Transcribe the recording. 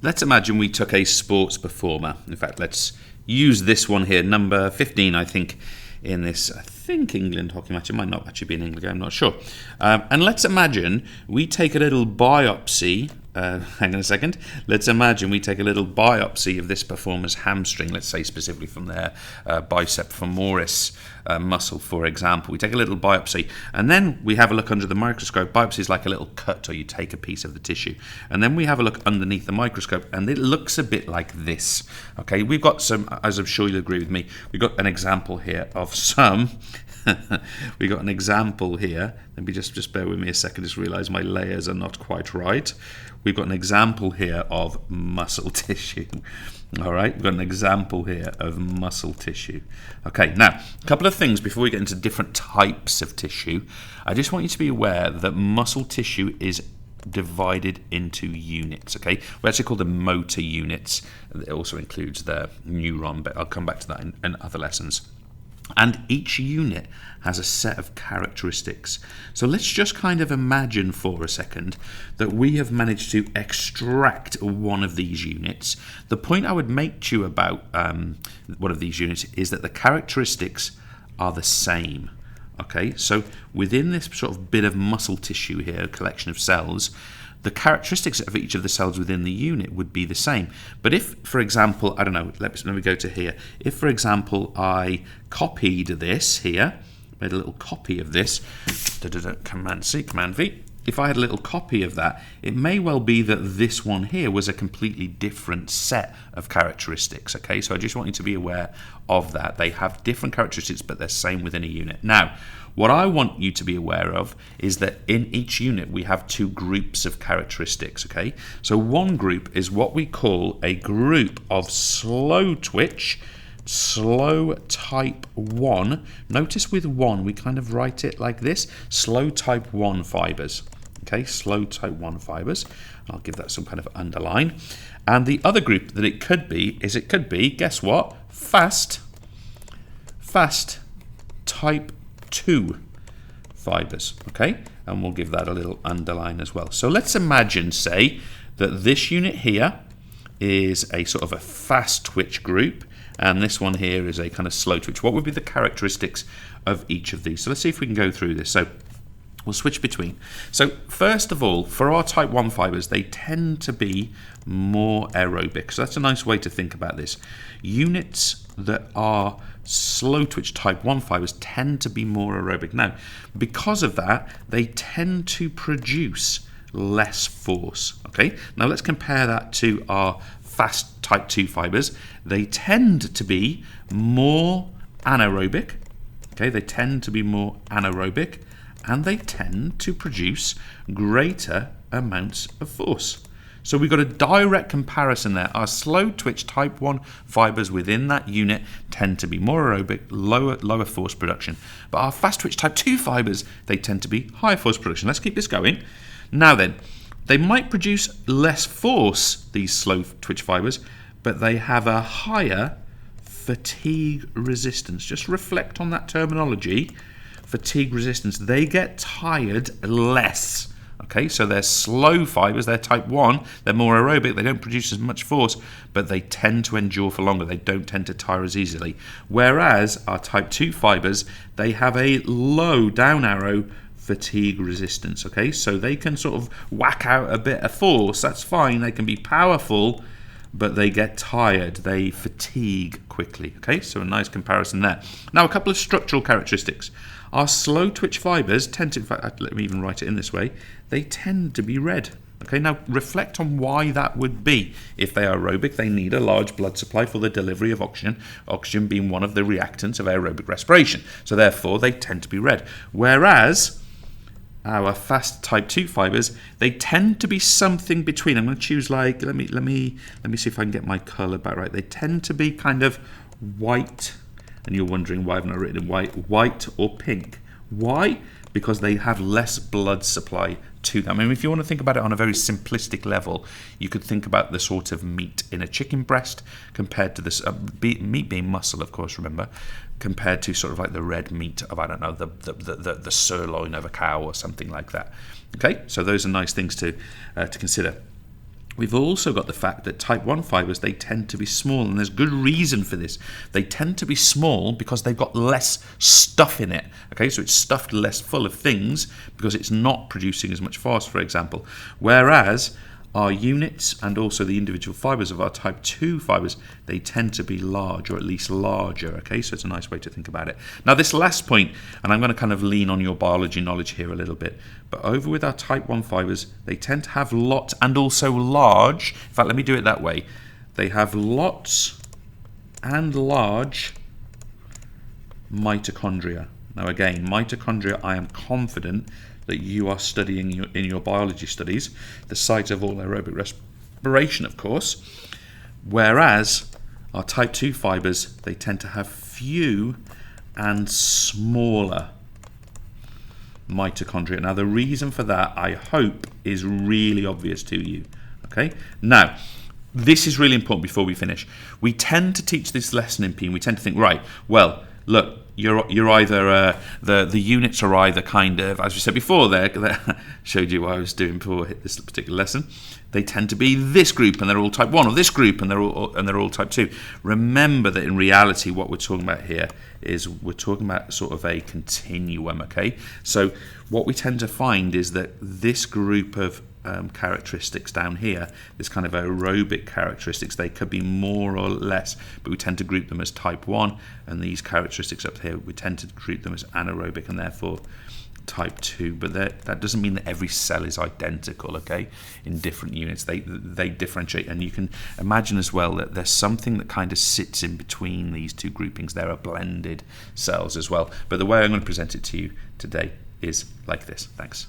let's imagine we took a sports performer. In fact, let's use this one here, number 15, I think, in this, I think, England hockey match. It might not actually be in England, I'm not sure. And let's imagine we take a little biopsy. Hang on a second. Let's imagine we take a little biopsy of this performer's hamstring, let's say specifically from their bicep femoris muscle, for example. We take a little biopsy, and then we have a look under the microscope. Biopsy is like a little cut, or you take a piece of the tissue. And then we have a look underneath the microscope, and it looks a bit like this. Okay, we've got some, as I'm sure you'll agree with me, we've got an example here of some... we got an example here. Let me just bear with me a second, just realize my layers are not quite right. We've got an example here of muscle tissue. All right, we've got an example here of muscle tissue. Okay, now, a couple of things before we get into different types of tissue. I just want you to be aware that muscle tissue is divided into units, okay? We actually call them motor units. It also includes the neuron, but I'll come back to that in other lessons. And each unit has a set of characteristics. So let's just kind of imagine for a second that we have managed to extract one of these units. The point I would make to you about one of these units is that the characteristics are the same. Okay, so within this sort of bit of muscle tissue here, a collection of cells, the characteristics of each of the cells within the unit would be the same. But if, for example, I don't know, let me go to here. If, for example, I copied this here, made a little copy of this, Command-C, Command-V, if I had a little copy of that, it may well be that this one here was a completely different set of characteristics, okay? So I just want you to be aware of that. They have different characteristics, but they're same within a unit. Now, what I want you to be aware of is that in each unit we have two groups of characteristics, okay? So one group is what we call a group of slow twitch, slow type 1. Notice with 1 we kind of write it like this, slow type 1 fibers. Okay, slow type 1 fibers. I'll give that some kind of underline. And the other group that it could be, guess what? Fast type 2 fibers, okay? And we'll give that a little underline as well. So let's imagine, say, that this unit here is a sort of a fast twitch group, and this one here is a kind of slow twitch. What would be the characteristics of each of these? So let's see if we can go through this. So we'll switch between. So first of all, for our type 1 fibers, they tend to be more aerobic. So that's a nice way to think about this. Units that are slow twitch type 1 fibers tend to be more aerobic. Now, because of that, they tend to produce less force. Okay, now let's compare that to our fast type 2 fibers. They tend to be more anaerobic. Okay, they tend to be more anaerobic, and they tend to produce greater amounts of force. So we've got a direct comparison there. Our slow twitch type 1 fibers within that unit tend to be more aerobic, lower force production. But our fast twitch type 2 fibers, they tend to be higher force production. Let's keep this going. Now then, they might produce less force, these slow twitch fibers, but they have a higher fatigue resistance. Just reflect on that terminology. Fatigue resistance. They get tired less. Okay, so they're slow fibers, they're type 1, they're more aerobic, they don't produce as much force, but they tend to endure for longer, they don't tend to tire as easily. Whereas our type 2 fibers, they have a low down arrow fatigue resistance, okay? So they can sort of whack out a bit of force, that's fine, they can be powerful, but they get tired, they fatigue quickly, okay? So a nice comparison there. Now a couple of structural characteristics. Our slow twitch fibers tend to, in fact, let me even write it in this way, they tend to be red. Okay, now reflect on why that would be. If they are aerobic, they need a large blood supply for the delivery of oxygen, oxygen being one of the reactants of aerobic respiration. So therefore, they tend to be red. Whereas our fast type 2 fibers, they tend to be something between. I'm going to choose like, let me see if I can get my color back right. They tend to be kind of white. And you're wondering why I've not written white or pink. Why? Because they have less blood supply to them. I mean, if you want to think about it on a very simplistic level, you could think about the sort of meat in a chicken breast compared to this meat being muscle, of course, remember, compared to sort of like the red meat of, I don't know, the sirloin of a cow or something like that. Okay, so those are nice things to consider. we've also got the fact that type 1 fibres, they tend to be small, and there's good reason for this. They tend to be small because they've got less stuff in it. Okay, so it's stuffed less full of things because it's not producing as much force, for example. Whereas our units and also the individual fibres of our type 2 fibres, they tend to be large, or at least larger. Okay, so it's a nice way to think about it. Now this last point, and I'm going to kind of lean on your biology knowledge here a little bit, but over with our type 1 fibres, they tend to have lots and also large. In fact, let me do it that way. They have lots and large mitochondria. Now again, mitochondria, I am confident that you are studying in your biology studies, the site of all aerobic respiration, of course, whereas our type 2 fibres, they tend to have few and smaller mitochondria. Now the reason for that, I hope, is really obvious to you. Okay, now this is really important before we finish. We tend to teach this lesson in P, and we tend to think, right, well, look, you're either the units are either kind of, as we said before there, showed you what I was doing before this particular lesson. They tend to be this group and they're all type 1, or this group and they're all type 2. Remember that in reality what we're talking about here is we're talking about sort of a continuum, okay? So what we tend to find is that this group of characteristics down here, this kind of aerobic characteristics, they could be more or less, but we tend to group them as type 1, and these characteristics up here, we tend to group them as anaerobic and therefore type 2, but that doesn't mean that every cell is identical, okay? In different units, they differentiate, and you can imagine as well that there's something that kind of sits in between these two groupings. There are blended cells as well, but the way I'm going to present it to you today is like this. Thanks.